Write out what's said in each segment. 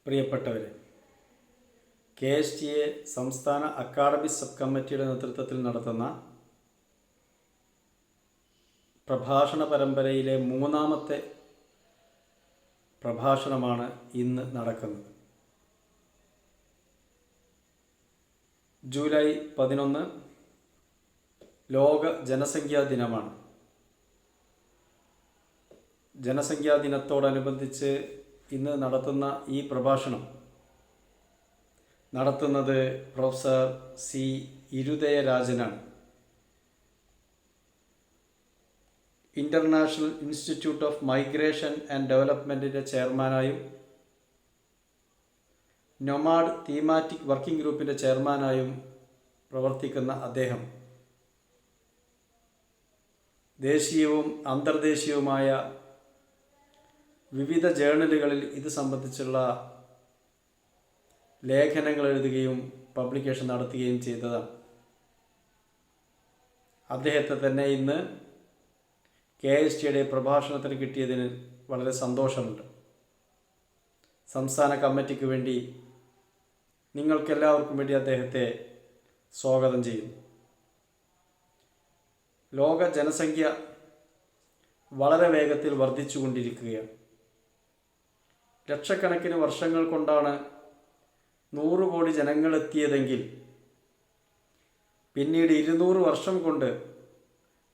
പ്രിയപ്പെട്ടവരെ, KSTA സംസ്ഥാന academic sub കമ്മിറ്റിയുടെ നേതൃത്വത്തിൽ നടത്തുന്ന പ്രഭാഷണ പരമ്പരയിലെ മൂന്നാമത്തെ പ്രഭാഷണമാണ് ഇന്ന് നടക്കുന്നത്. ജൂലൈ 11 ലോക ജനസംഖ്യാ ദിനമാണ്. ജനസംഖ്യാ ദിനത്തോടനുബന്ധിച്ച് ഇന്ന് നടത്തുന്ന ഈ പ്രഭാഷണം നടത്തുന്നത് പ്രൊഫസർ സി ഇരുദയരാജനാണ്. International institute of migration and ഡെവലപ്മെൻറ്റിൻ്റെ ചെയർമാനായും നൊമാഡ് തീമാറ്റിക് വർക്കിംഗ് ഗ്രൂപ്പിൻ്റെ ചെയർമാനായും പ്രവർത്തിക്കുന്ന അദ്ദേഹം ദേശീയവും അന്തർദേശീയവുമായ വിവിധ ജേർണലുകളിൽ ഇത് സംബന്ധിച്ചുള്ള ലേഖനങ്ങൾ എഴുതുകയും പബ്ലിക്കേഷൻ നടത്തുകയും ചെയ്തതാണ്. അദ്ദേഹത്തെ തന്നെ ഇന്ന് KSTയുടെ പ്രഭാഷണത്തിന് കിട്ടിയതിന് വളരെ സന്തോഷമുണ്ട്. സംസ്ഥാന കമ്മിറ്റിക്ക് വേണ്ടി നിങ്ങൾക്കെല്ലാവർക്കും വേണ്ടി അദ്ദേഹത്തെ സ്വാഗതം ചെയ്യുന്നു. ലോക ജനസംഖ്യ വളരെ വേഗത്തിൽ വർദ്ധിച്ചുകൊണ്ടിരിക്കുകയാണ്. ലക്ഷക്കണക്കിന് വർഷങ്ങൾ കൊണ്ടാണ് 100 കോടി ജനങ്ങൾ എത്തിയതെങ്കിൽ പിന്നീട് 200 വർഷം കൊണ്ട്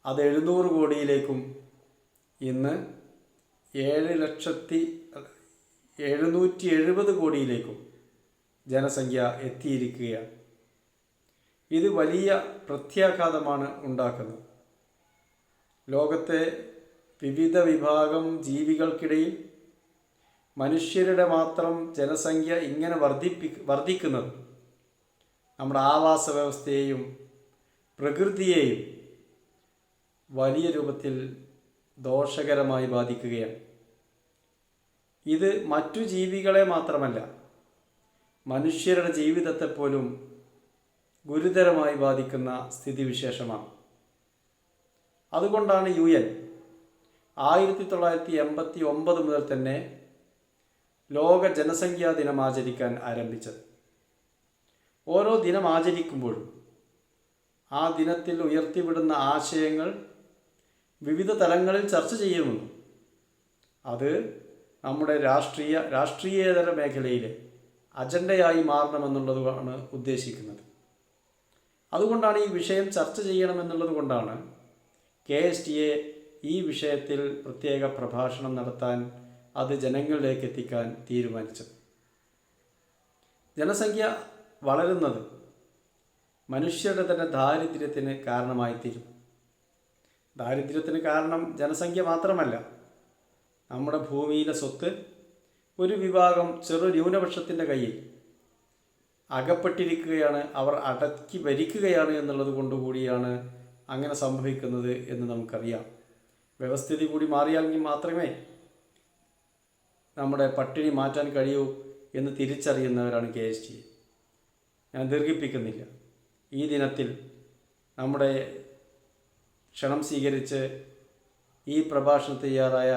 അത് 700 കോടിയിലേക്കും ഇന്ന് 770 കോടിയിലേക്കും ജനസംഖ്യ എത്തിയിരിക്കുകയാണ്. ഇത് വലിയ പ്രത്യാഘാതമാണ് ഉണ്ടാക്കുന്നത്. ലോകത്തെ വിവിധ വിഭാഗം ജീവികൾക്കിടയിൽ മനുഷ്യരുടെ മാത്രം ജനസംഖ്യ ഇങ്ങനെ വർദ്ധിക്കുന്നത് നമ്മുടെ ആവാസ വ്യവസ്ഥയെയും പ്രകൃതിയെയും വലിയ രൂപത്തിൽ ദോഷകരമായി ബാധിക്കുകയാണ്. ഇത് മറ്റു ജീവികളെ മാത്രമല്ല, മനുഷ്യരുടെ ജീവിതത്തെ പോലും ഗുരുതരമായി ബാധിക്കുന്ന സ്ഥിതിവിശേഷമാണ്. അതുകൊണ്ടാണ് UN 1989 മുതൽ തന്നെ ലോക ജനസംഖ്യാ ദിനം ആചരിക്കാൻ ആരംഭിച്ചത്. ഓരോ ദിനം ആചരിക്കുമ്പോഴും ആ ദിനത്തിൽ ഉയർത്തിവിടുന്ന ആശയങ്ങൾ വിവിധ തലങ്ങളിൽ ചർച്ച ചെയ്യുമെന്നും അത് നമ്മുടെ രാഷ്ട്രീയേതര മേഖലയിലെ അജണ്ടയായി മാറണമെന്നുള്ളതാണ് ഉദ്ദേശിക്കുന്നത്. അതുകൊണ്ടാണ് ഈ വിഷയം ചർച്ച ചെയ്യണമെന്നുള്ളത് കൊണ്ടാണ് KSTA ഈ വിഷയത്തിൽ പ്രത്യേക പ്രഭാഷണം നടത്താൻ, അത് ജനങ്ങളിലേക്ക് എത്തിക്കാൻ തീരുമാനിച്ചത്. ജനസംഖ്യ വളരുന്നത് മനുഷ്യരുടെ തന്നെ ദാരിദ്ര്യത്തിന് കാരണമായിത്തീരും. ദാരിദ്ര്യത്തിന് കാരണം ജനസംഖ്യ മാത്രമല്ല, നമ്മുടെ ഭൂമിയിലെ സ്വത്ത് ഒരു വിഭാഗം ചെറു ന്യൂനപക്ഷത്തിൻ്റെ കയ്യിൽ അകപ്പെട്ടിരിക്കുകയാണ്, അവർ അടക്കി ഭരിക്കുകയാണ് എന്നുള്ളത് കൊണ്ടുകൂടിയാണ് അങ്ങനെ സംഭവിക്കുന്നത് എന്ന് നമുക്കറിയാം. വ്യവസ്ഥിതി കൂടി മാറിയാലെങ്കിൽ മാത്രമേ നമ്മുടെ പട്ടിണി മാറ്റാൻ കഴിയൂ എന്ന് തിരിച്ചറിയുന്നവരാണ് KSTA. ഞാൻ ദീർഘിപ്പിക്കുന്നില്ല. ഈ ദിനത്തിൽ നമ്മുടെ ക്ഷണം സ്വീകരിച്ച് ഈ പ്രഭാഷണം തയ്യാറായ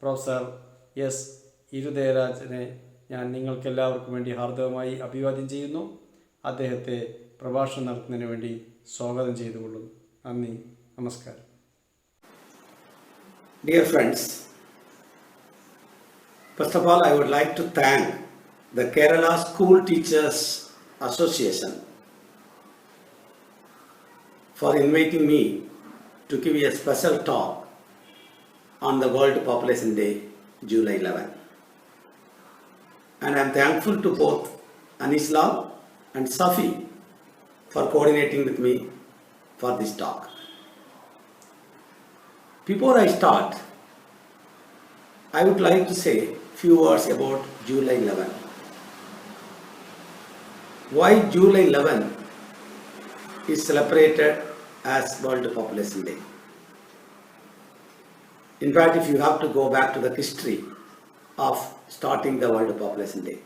പ്രൊഫസർ S ഇരുദയരാജനെ ഞാൻ നിങ്ങൾക്കെല്ലാവർക്കും വേണ്ടി ഹാർദവമായി അഭിവാദ്യം ചെയ്യുന്നു. അദ്ദേഹത്തെ പ്രഭാഷണം നടത്തുന്നതിന് വേണ്ടി സ്വാഗതം ചെയ്തുകൊള്ളുന്നു. നന്ദി, നമസ്കാരം. Dear friends, first of all, I would like to thank the Kerala School Teachers Association for inviting me to give a special talk on the World Population Day, July 11. And I am thankful to both Anislal and Safi for coordinating with me for this talk. Before I start, I would like to say few words about July 11. Why July 11 is celebrated as World Population Day? In fact, if you have to go back to the history of starting the World Population Day,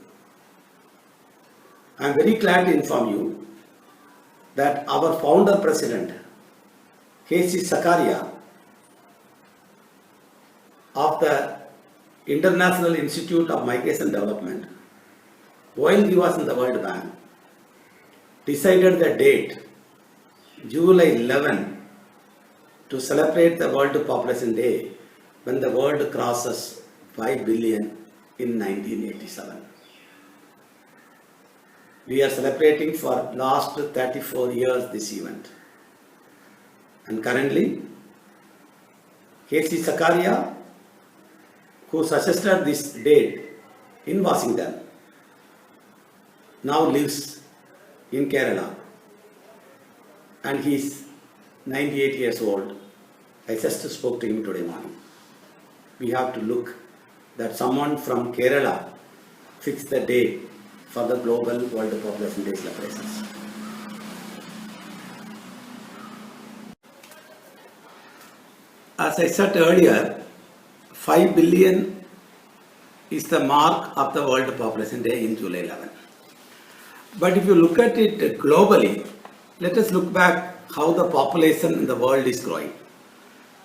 I am very glad to inform you that our founder president, H.C. Sakaria, of the International Institute of Migration Development while he was in the World Bank, decided the date, July 11, to celebrate the World Population Day when the world crosses 5 billion in 1987. We are celebrating for last 34 years this event. And currently, K.C. Zakaria, who suggested this date in Washington, now lives in Kerala, and he is 98 years old. I just spoke to him today morning. We have to look that someone from Kerala fixed the date for the Global World Population Day celebrations. As I said earlier, 5 billion is the mark of the World Population Day in July 11. But if you look at it globally, let us look back how the population in the world is growing.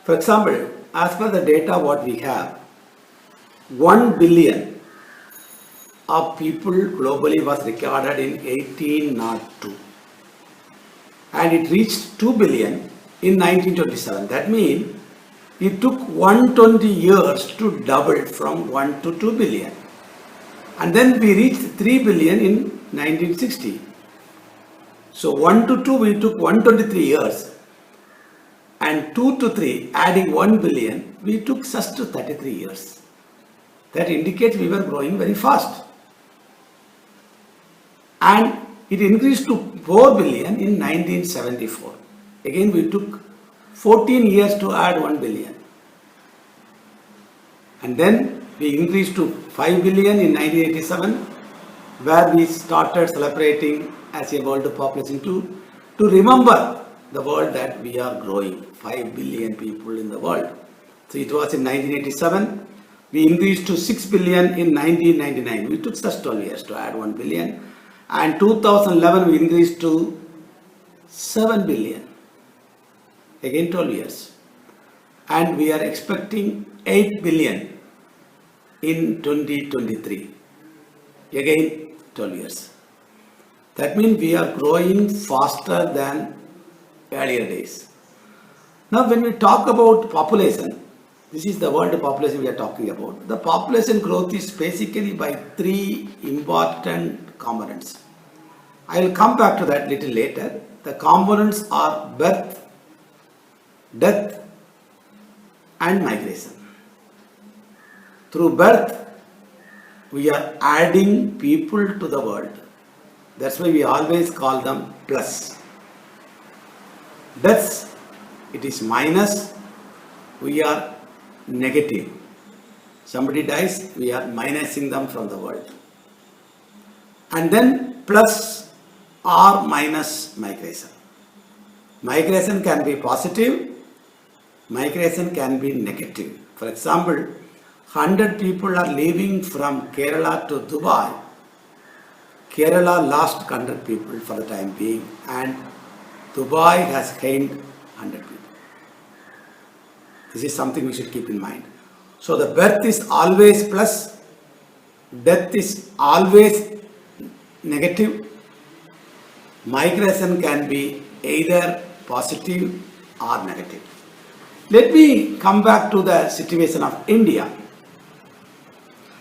For example, as per the data what we have, 1 billion of people globally was recorded in 1802. And it reached 2 billion in 1927. That means it took 120 years to double from 1 to 2 billion. And then we reached 3 billion in 1960. So 1 to 2 we took 123 years. And 2 to 3 adding 1 billion we took just 33 years. That indicates we were growing very fast. And it increased to 4 billion in 1974. Again we took 14 years to add 1 billion. And then we increased to 5 billion in 1987, where we started celebrating as a world population to remember the world that we are growing, 5 billion people in the world. So it was in 1987. We increased to 6 billion in 1999. We took just 12 years to add 1 billion. And 2011 we increased to 7 billion. Again 12 years. And we are expecting 8 billion in 2023. Again 12 years. That means we are growing faster than earlier days. Now when we talk about population, this is the world population we are talking about. The population growth is basically by 3 important components. I will come back to that little later. The components are birth, death and migration. Through birth, we are adding people to the world. That's why we always call them plus. Deaths, it is minus, we are negative. Somebody dies, we are minusing them from the world. And then plus or minus migration. Migration can be positive, migration can be negative. For example, 100 people are leaving from Kerala to Dubai. Kerala lost 100 people for the time being, and Dubai has gained 100 people. This is something we should keep in mind. So the birth is always plus, death is always negative, migration can be either positive or negative. Let me come back to the situation of India.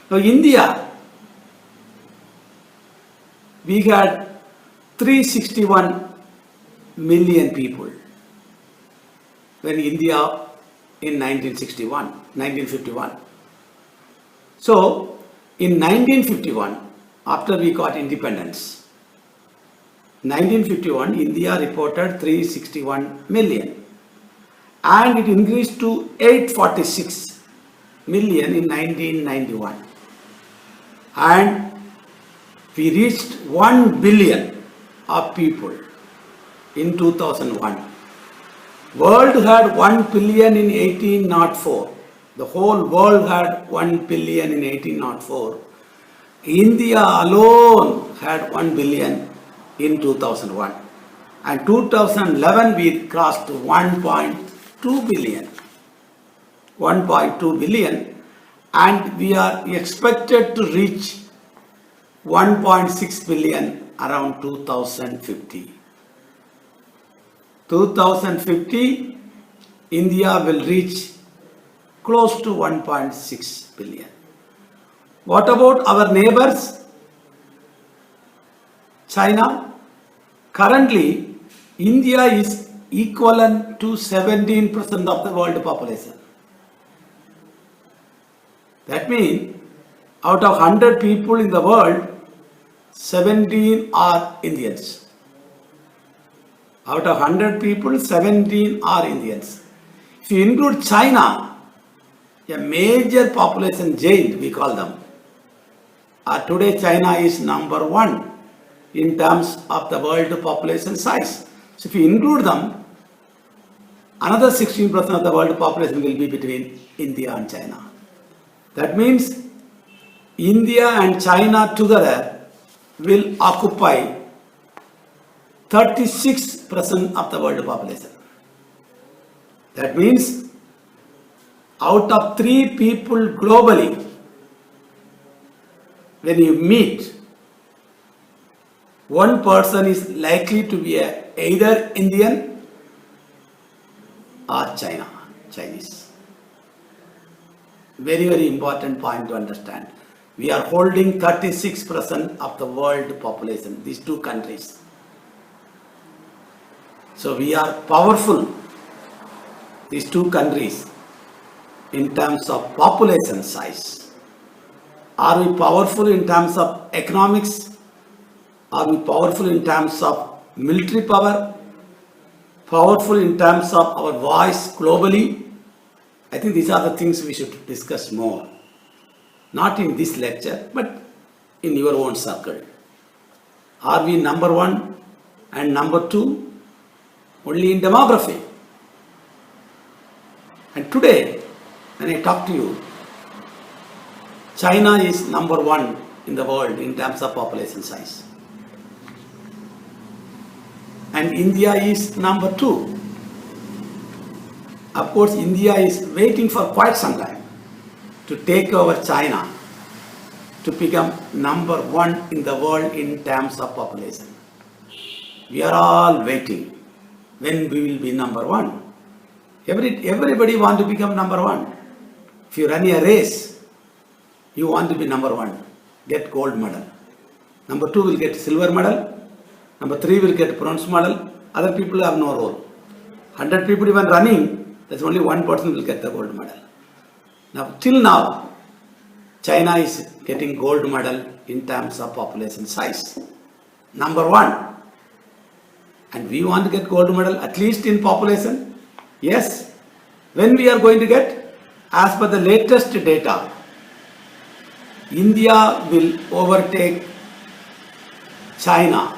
Now India, we had 361 million people when India in 1951. So in 1951, after we got independence, 1951 India reported 361 million and it increased to 846 million in 1991 and we reached 1 billion of people in 2001. World had 1 billion in 1804. The whole world had 1 billion in 1804. India alone had 1 billion in 2001. And 2011 we crossed 1.2 billion. 1.2 billion and we are expected to reach 1.6 billion around 2050. 2050, India will reach close to 1.6 billion. What about our neighbors? China. Currently, India is equivalent to 17% of the world population. That means out of 100 people in the world, 17 are Indians. Out of 100 people, 17 are Indians. If you include China, a major population giant, we call them. Today, China is number one in terms of the world population size. So, if you include them, another 16% of the world population will be between India and China. That means India and China together will occupy 36% of the world population. That means out of 3 people globally, when you meet, one person is likely to be either Indian or Chinese. Very, very important point to understand. We are holding 36% of the world population, these 2 countries. So we are powerful, these 2 countries, in terms of population size. Are we powerful in terms of economics? Are we powerful in terms of military power? Powerful in terms of our voice globally? I think these are the things we should discuss more. Not in this lecture, but in your own circle. Are we number 1 and number 2 only in demography? And today, when I talk to you, China is number 1 in the world in terms of population size. And India is number 2. Of course, India is waiting for quite some time to take over China to become number 1 in the world in terms of population. We are all waiting when we will be number 1. Everybody wants to become number 1. If you run a race, you want to be number 1, get gold medal. Number 2 will get silver medal. Number 3 will get bronze medal. Other people have no role. 100 people even running, there's only 1 person will get the gold medal. Now, till now, China is getting gold medal in terms of population size. Number 1. And we want to get gold medal at least in population. Yes. When we are going to get? As per the latest data, India will overtake China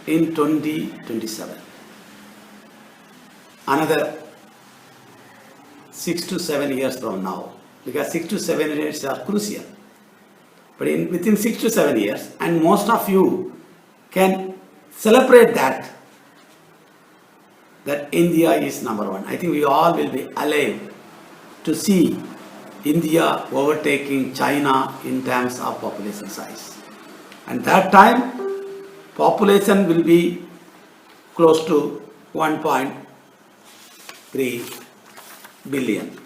in 2027. Another 6 to 7 years from now, because 6 to 7 years are crucial. But within 6 to 7 years, and most of you can celebrate that India is number 1. I think we all will be alive to see India overtaking China in terms of population size. And that time, population will be close to 1.3 billion.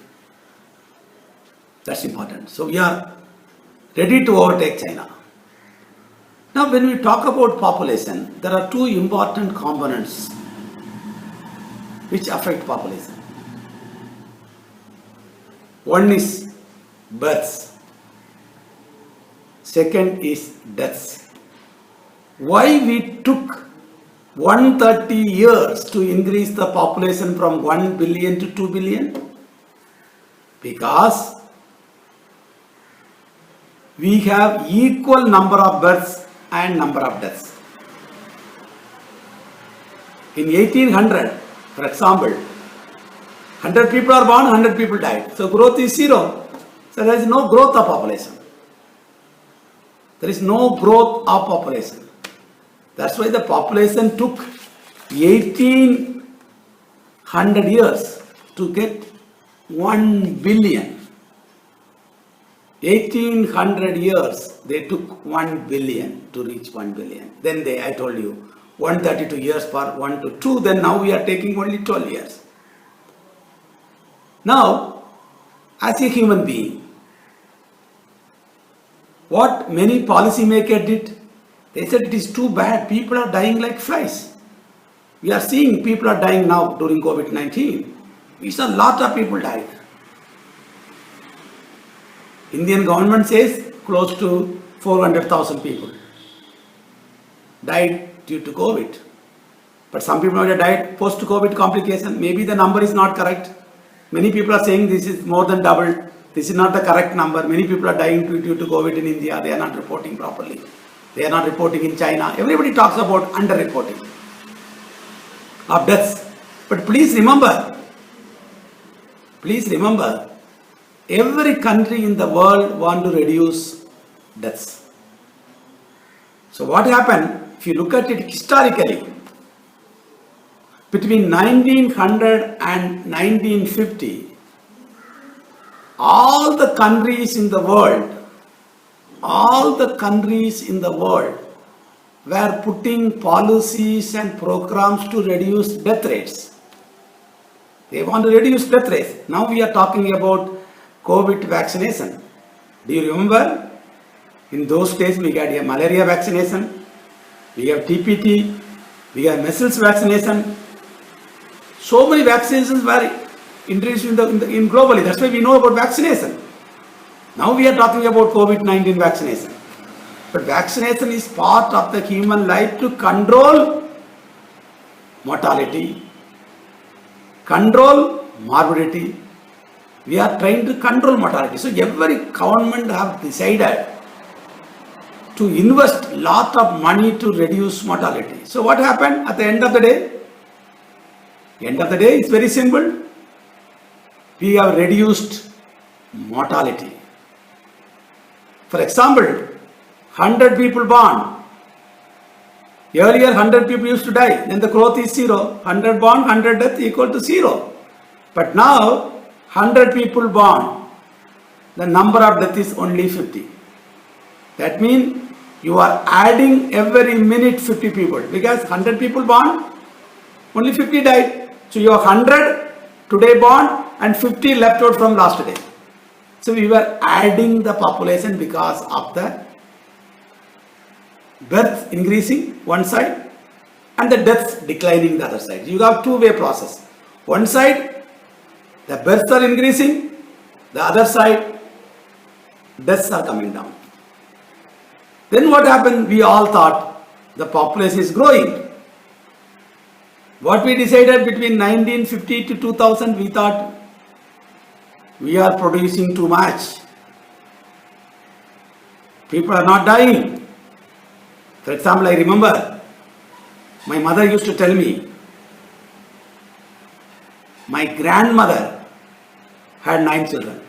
That's important. So we are ready to overtake China. Now, when we talk about population, there are 2 important components which affect population. One is births. Second is deaths. Why we took 130 years to increase the population from 1 billion to 2 billion? Because we have equal number of births and number of deaths. In 1800, for example, 100 people are born, 100 people died. So growth is 0. So there is no growth of population. There is no growth of population. That's why the population took 1800 years to get 1 billion. 1800 years, they took 1 billion to reach 1 billion. Then I told you, 132 years for 1 to 2, then now we are taking only 12 years. Now, as a human being, what many policymakers did, they said it is too bad, people are dying like flies. We are seeing people are dying now during COVID-19. We saw a lot of people died. Indian government says close to 400,000 people died due to COVID. But some people have died post-COVID complication. Maybe the number is not correct. Many people are saying this is more than double. This is not the correct number. Many people are dying due to COVID in India. They are not reporting properly. They are not reporting in China. Everybody talks about underreporting of deaths. But please remember, every country in the world want to reduce deaths. So what happened, if you look at it historically, between 1900 and 1950, all the countries in the world were putting policies and programs to reduce death rates. They want to reduce death rates. Now we are talking about COVID vaccination. Do you remember? In those days we had a malaria vaccination, we have TPT, we have measles vaccination. So many vaccinations were introduced in globally. That's why we know about vaccination. Now we are talking about COVID-19 vaccination. But vaccination is part of the human life to control mortality, control morbidity. We are trying to control mortality. So every government have decided to invest lot of money to reduce mortality. So what happened at the end of the day? It's very simple. We have reduced mortality. For example, 100 people born. Earlier 100 people used to die. Then the growth is 0. 100 born, 100 death equal to 0. But now 100 people born, the number of death is only 50. That means you are adding every minute 50 people. Because 100 people born, only 50 died. So you have 100 today born and 50 left out from last day. So we were adding the population because of the birth increasing one side and the deaths declining the other side. You have two-way process. One side, the births are increasing, the other side, deaths are coming down. Then what happened? We all thought the population is growing. What we decided between 1950 to 2000, we thought we are producing too much. People are not dying. For example, I remember my mother used to tell me, my grandmother had 9 children.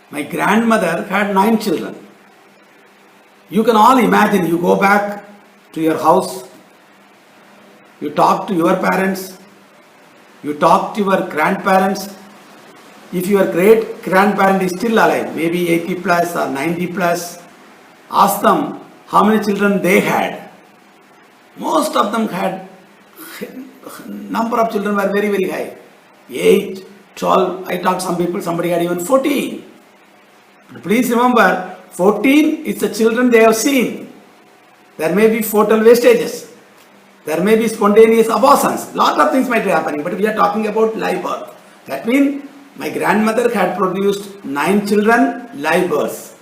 My grandmother had 9 children. You can all imagine, you go back to your house, you talk to your parents, you talk to your grandparents. If your great grandparent is still alive, maybe 80 plus or 90 plus, ask them how many children they had. Most of them had, number of children were very, very high. 8, 12, I talked to some people, somebody had even 14. But please remember, 14 is the children they have seen. There may be fetal wastages. There may be spontaneous abortions. Lot of things might be happening, but we are talking about live birth. That means my grandmother had produced 9 children, live births.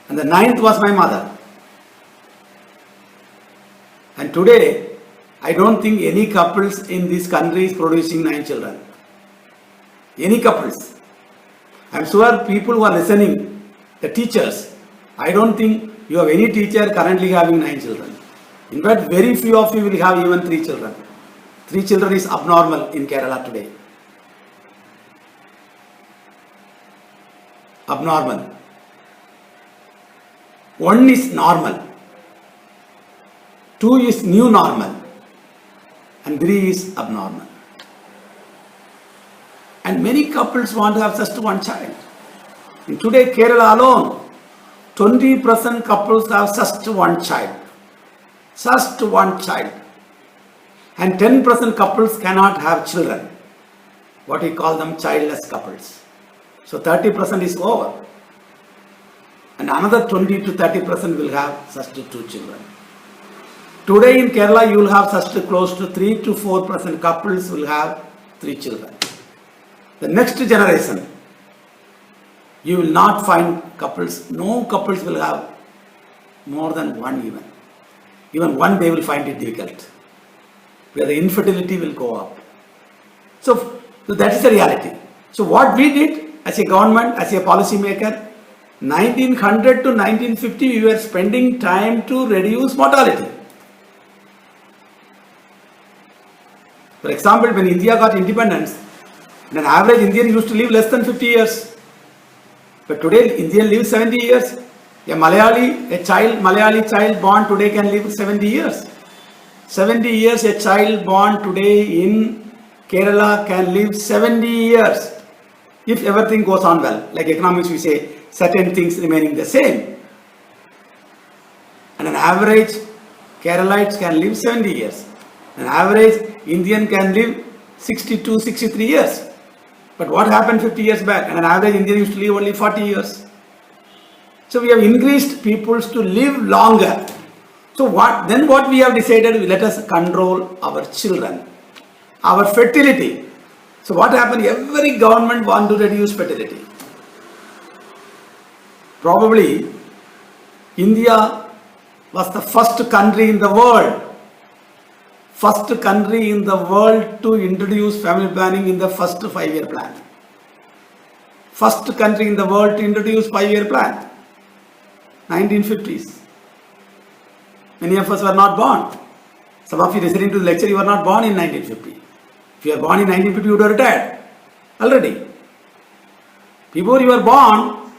And the 9th was my mother. And today, I don't think any couples in this country is producing 9 children. Any couples. I'm sure people who are listening, the teachers, I don't think you have any teacher currently having 9 children. In fact, very few of you will have even 3 children. 3 children is abnormal in Kerala today. Abnormal. 1 is normal. 2 is new normal. And 3 is abnormal. And many couples want to have just one child. In today, Kerala alone, 20% couples have just one child. Just one child. And 10% couples cannot have children. What we call them childless couples. So 30% is over. And another 20 to 30% will have just 2 children. Today in Kerala, you will have just close to 3 to 4% couples will have 3 children. The next generation, you will not find couples, no couples will have more than one even. Even one they will find it difficult. Where the infertility will go up. So that is the reality. So what we did as a government, as a policy maker, 1900 to 1950 we were spending time to reduce mortality. For example, when India got independence, an average Indian used to live less than 50 years. But today Indian lives 70 years. A Malayali child born today can live 70 years. 70 years a child born today in Kerala can live 70 years. If everything goes on well. Like economics we say, certain things remaining the same. And an average Keralites can live 70 years. An average Indian can live 62, 63 years. But what happened 50 years back? And an average Indian used to live only 40 years. So we have increased peoples to live longer. So what we have decided, let us control our children, our fertility. So what happened? Every government want to reduce fertility. Probably India was the first country in the world to introduce family planning in the first 5-year plan. First country in the world to introduce 5-year plan. 1950s. Many of us were not born. Some of you listening to the lecture, you were not born in 1950. If you are born in 1950, you would have retired already. Before you were born,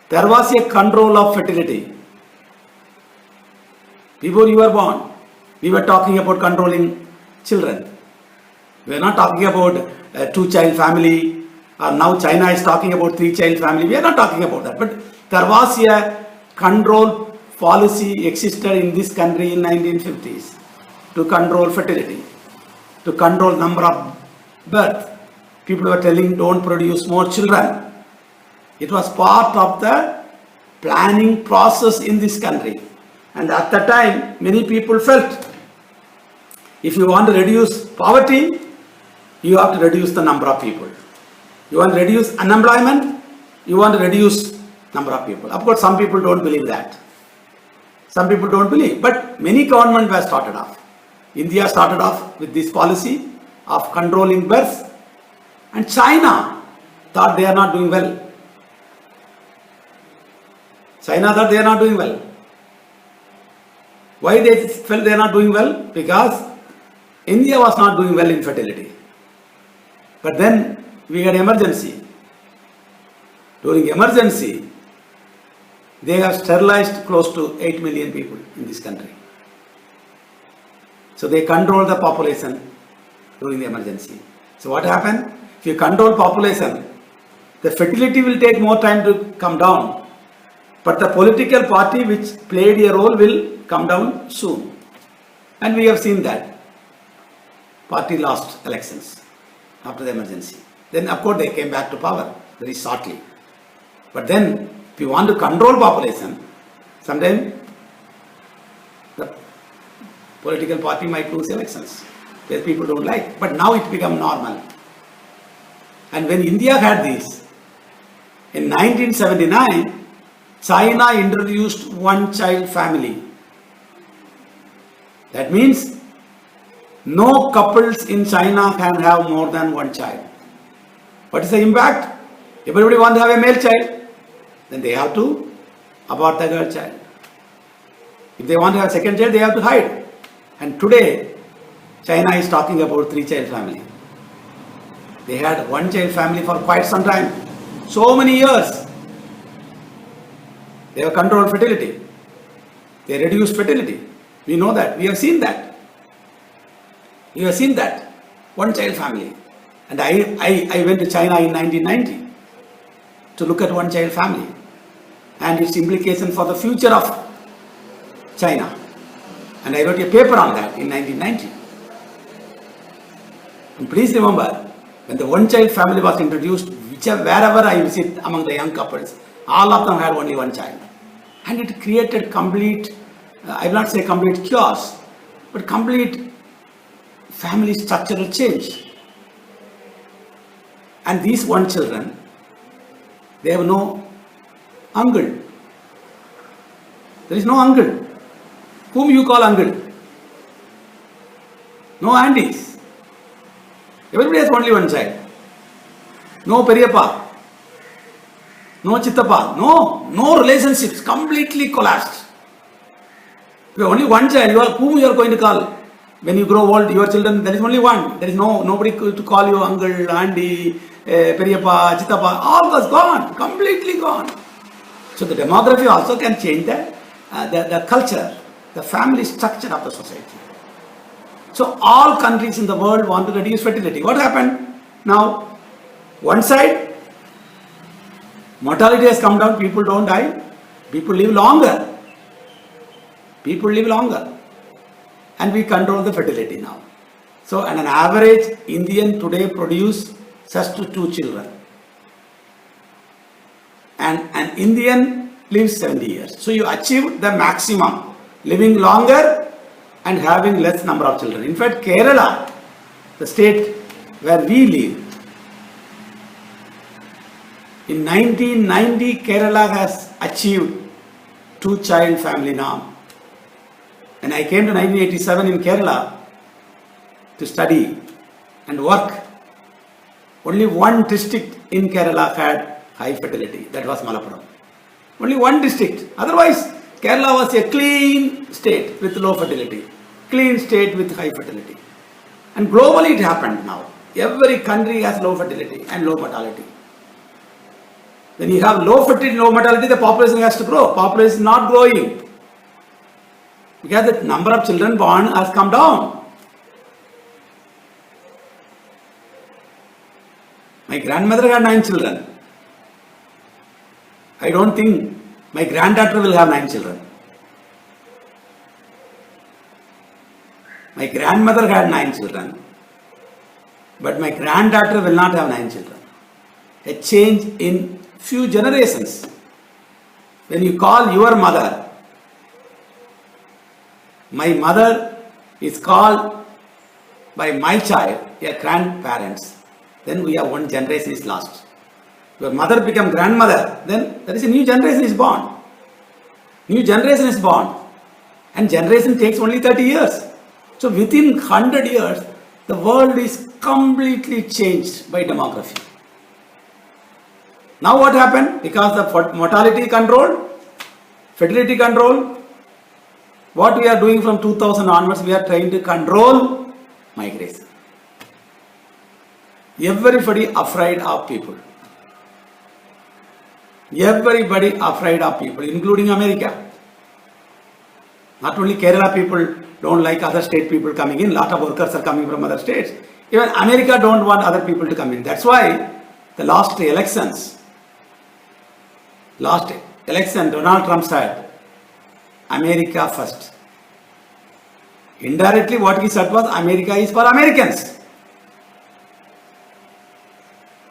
there was a control of fertility. Before you were born, we were talking about controlling children. We are not talking about a 2-child family, or now China is talking about 3-child family. We are not talking about that. But there was a control policy existed in this country in 1950s to control fertility, to control number of birth. People were telling don't produce more children. It was part of the planning process in this country. And at that time, many people felt if you want to reduce poverty, you have to reduce the number of people. You want to reduce unemployment, you want to reduce number of people. Of course, some people don't believe that. Some people don't believe. But many governments were started off. India started off with this policy of controlling births. And China thought they are not doing well. China thought they are not doing well. Why they felt they are not doing well? Because India was not doing well in fertility. But then we had emergency. During emergency, they have sterilized close to 8 million people in this country. So they control the population during the emergency. So what happened? If you control population, the fertility will take more time to come down. But the political party which played a role will come down soon. And we have seen that. Party lost elections after the emergency. Then of course they came back to power very shortly. But then if you want to control population, sometimes the political party might lose elections where people don't like. But now it become normal. And when India had this, in 1979, China introduced 1-child family. That means no couples in China can have more than 1 child. What is the impact? Everybody wants to have a male child. Then they have to abort the girl child. If they want to have a second child, they have to hide. And today, China is talking about 3-child family. They had 1-child family for quite some time. So many years. They have controlled fertility. They reduced fertility. We know that. We have seen that. You have seen that. 1-child family. And I went to China in 1990 to look at one-child family and its implication for the future of China. And I wrote a paper on that in 1990. And please remember, when the one-child family was introduced, wherever I visit among the young couples, all of them had only one child. And it created complete, I will not say complete chaos, but complete family structural change. And these one children, they have no uncle. There is no uncle. Whom you call uncle? No aunties. Everybody has only one child. No Periyappa. No Chittappa. No relationships. Completely collapsed. You have only one child. Whom you are going to call? When you grow old, your children, there is only one. There is nobody to call you uncle, auntie, Periyappa, Chittappa. All was gone. Completely gone. So the demography also can change the culture, the family structure of the society. So all countries in the world want to reduce fertility. What happened? Now, one side, mortality has come down, people don't die, people live longer. People live longer. And we control the fertility now. So, an average Indian today produces just 2 children. And an Indian lives 70 years. So, you achieve the maximum, living longer and having less number of children. In fact, Kerala, the state where we live, in 1990, Kerala has achieved 2-child family norm. And I came to 1987 in Kerala to study and work. Only one district in Kerala had high fertility. That was Malappuram. Only one district. Otherwise, Kerala was a clean state with low fertility. Clean state with high fertility. And globally it happened now. Every country has low fertility and low mortality. When you have low fertility, low mortality, the population has to grow. Population is not growing. Because the number of children born has come down. My grandmother had 9 children. I don't think my granddaughter will have 9 children. My grandmother had 9 children. But my granddaughter will not have 9 children. A change in few generations. When you call your mother, my mother is called by my child, your grandparents, then we have one generation is lost. Your mother become grandmother, then there is a new generation is born. New generation is born. And generation takes only 30 years. So within 100 years, the world is completely changed by demography. Now what happened? Because of mortality control, fertility control, what we are doing from 2000 onwards, we are trying to control migration. Everybody afraid of people. Everybody afraid of people, including America. Not only Kerala people don't like other state people coming in, lot of workers are coming from other states. Even America don't want other people to come in. That's why the last election, Donald Trump said, America first. Indirectly what he said was America is for Americans.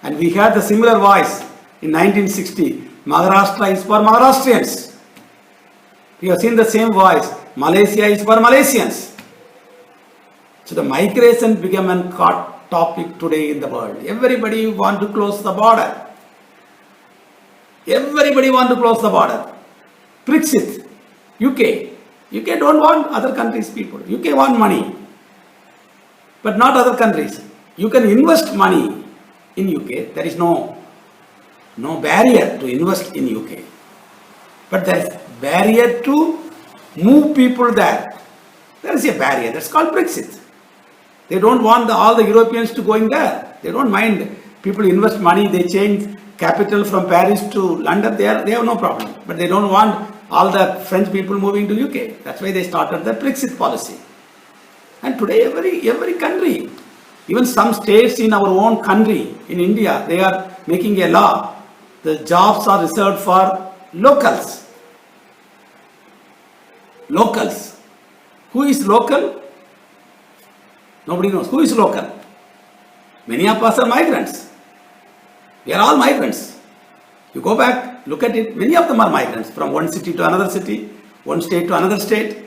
And we had the similar voice in 1960. Maharashtra is for Maharashtrians. We have seen the same voice. Malaysia is for Malaysians. So the migration became a hot topic today in the world. Everybody want to close the border. Everybody want to close the border. Brexit. UK don't want other countries' people. UK want money, but not other countries. You can invest money in UK. There is no barrier to invest in UK. But there is barrier to move people there. There is a barrier. That's called Brexit. They don't want all the Europeans to going there. They don't mind people invest money. They change capital from Paris to London. They have no problem. But they don't want all the French people moving to UK. That's why they started the Brexit policy. And today every country, Even some states in our own country, in India, they are making a law. The jobs are reserved for locals. Locals. Who is local? Nobody knows. Who is local? Many of us are migrants. We are all migrants. You go back, look at it, many of them are migrants from one city to another city, one state to another state,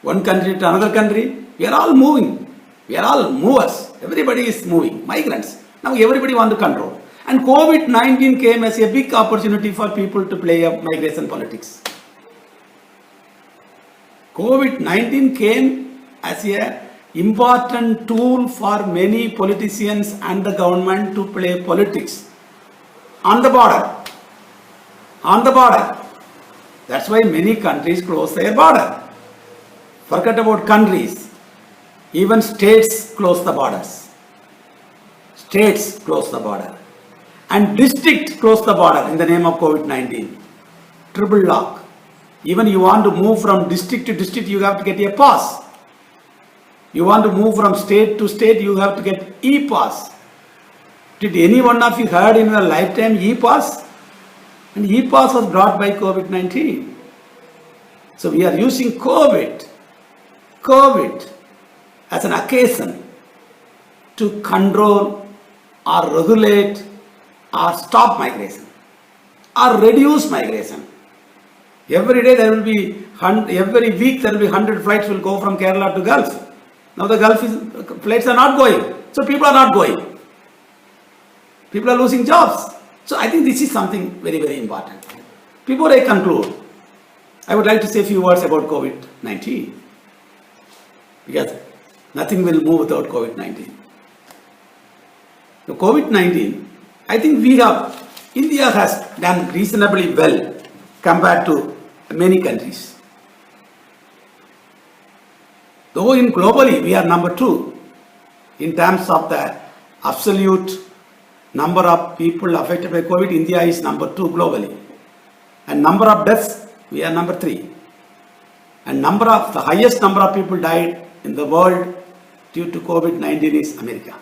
one country to another country. We are all moving. We are all movers. Everybody is moving. Migrants. Now everybody wants to control. And COVID-19 came as a big opportunity for people to play up migration politics. COVID-19 came as a important tool for many politicians and the government to play politics on the border. On the border. That's why many countries close their border. Forget about countries. Even states close the borders. States close the border. And districts close the border in the name of COVID-19. Triple lock. Even you want to move from district to district, you have to get a pass. You want to move from state to state, you have to get e-pass. Did any one of you heard in your lifetime e-pass? And e-pass was brought by COVID-19. So we are using COVID as an occasion to control or regulate or stop migration or reduce migration. Every day there will be, every week there will be 100 flights will go from Kerala to Gulf. Now the Gulf flights are not going. So people are not going. People are losing jobs. So I think this is something very, very important. Before I conclude, I would like to say a few words about COVID-19. Because nothing will move without COVID-19. So COVID-19, I think India has done reasonably well compared to many countries. Though in globally we are number 2 in terms of the absolute number of people affected by COVID, India is number 2 globally. And number of deaths, we are number 3. And the highest number of people died in the world due to COVID-19 is America.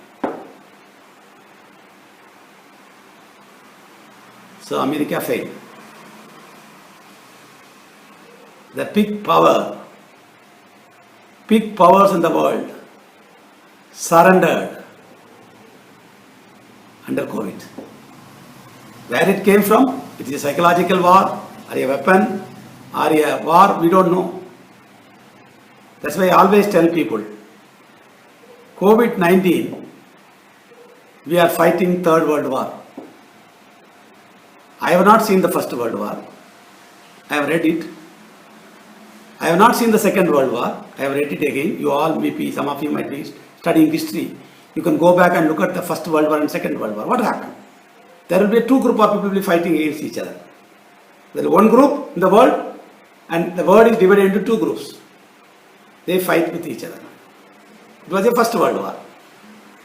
So America failed. The big powers in the world surrendered under COVID. Where it came from? It is a psychological war, or a weapon, or a war, we don't know. That's why I always tell people, COVID-19, we are fighting Third World War. I have not seen the First World War. I have read it. I have not seen the Second World War. I have read it again. You all maybe, some of you might be studying history. You can go back and look at the First World War and Second World War. What happened? There will be 2 groups of people fighting against each other. There is one group in the world, and the world is divided into 2 groups. They fight with each other. It was the First World War.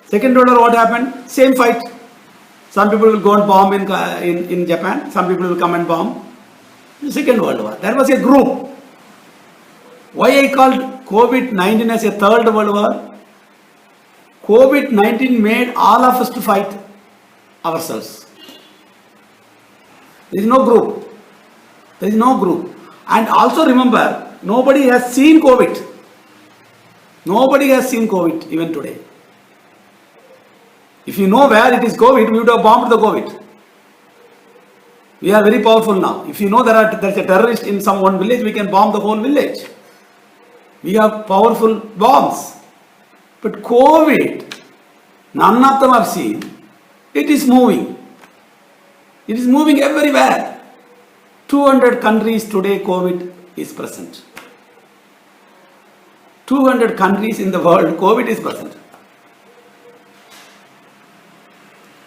Second World War, what happened? Same fight. Some people will go and bomb in Japan. Some people will come and bomb. The Second World War. There was a group. Why I called COVID-19 as a Third World War? COVID-19 made all of us to fight ourselves. There is no group. There is no group. And also remember, nobody has seen COVID. Nobody has seen COVID even today. If you know where it is COVID, we would have bombed the COVID. We are very powerful now. If you know there is a terrorist in some one village, we can bomb the whole village. We have powerful bombs. But COVID, none of them have seen. It is moving. It is moving everywhere. 200 countries today COVID is present. 200 countries in the world COVID is present.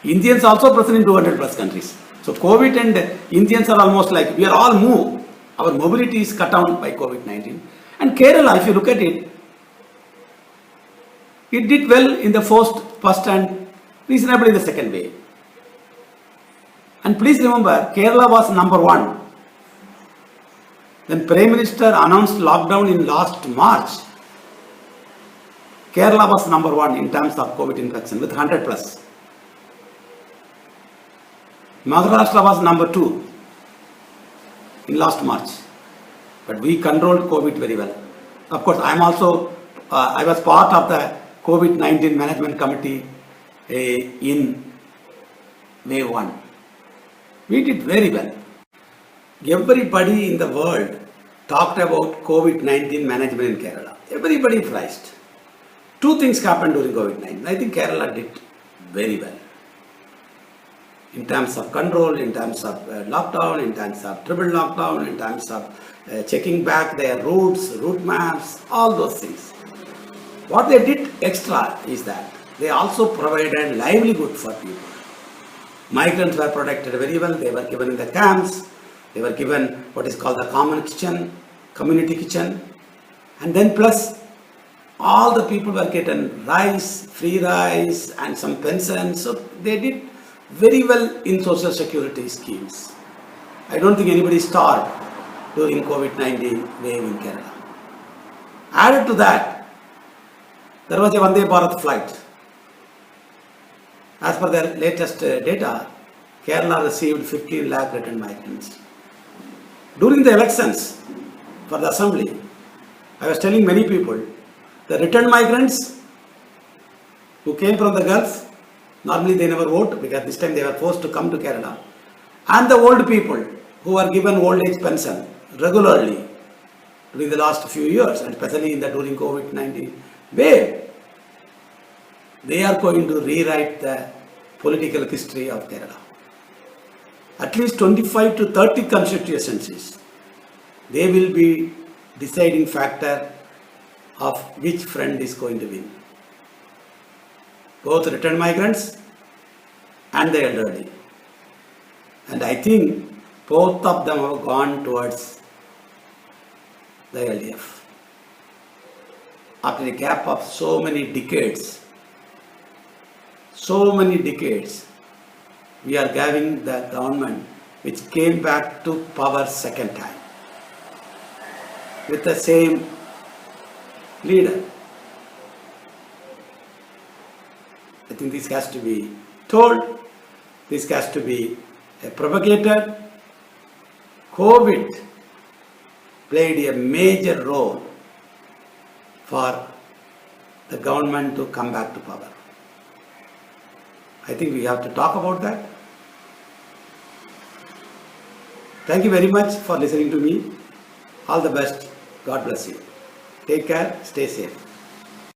Indians also present in 200 plus countries. So COVID and Indians are almost like, we are all moved. Our mobility is cut down by COVID-19. And Kerala, if you look at it, it did well in the first and reasonably in the second wave. And please remember, Kerala was number 1. When Prime Minister announced lockdown in last March, Kerala was number one in terms of COVID infection with 100 plus. Maharashtra was number two in last March. But we controlled COVID very well. Of course, I was part of the COVID-19 management committee in wave 1. We did very well. Everybody in the world talked about COVID-19 management in Kerala. Everybody praised. Two things happened during COVID-19. I think Kerala did very well. In terms of control, in terms of lockdown, in terms of triple lockdown, in terms of checking back their routes, route maps, all those things. What they did extra is that they also provided livelihood for people. Migrants were protected very well. They were given in the camps. They were given what is called the common kitchen, community kitchen. And then plus all the people were getting rice, free rice and some pensions. So they did very well in social security schemes. I don't think anybody starved during COVID-19 wave in Kerala. Added to that, there was a Vande Bharat flight. As per the latest data, Kerala received 15 lakh return migrants. During the elections for the assembly, I was telling many people, the return migrants who came from the Gulf, normally they never vote because this time they were forced to come to Kerala, and the old people who were given old age pension regularly during the last few years, and especially during COVID-19 wave, they are going to rewrite the political history of Kerala. At least 25 to 30 constituencies, they will be deciding factor of which front is going to win. Both return migrants and the elderly. And I think both of them have gone towards the LDF. After a gap of so many decades, we are having the government which came back to power second time with the same leader. I think this has to be told, this has to be propagated. COVID played a major role for the government to come back to power. I think we have to talk about that. Thank you very much for listening to me. All the best. God bless you. Take care. Stay safe.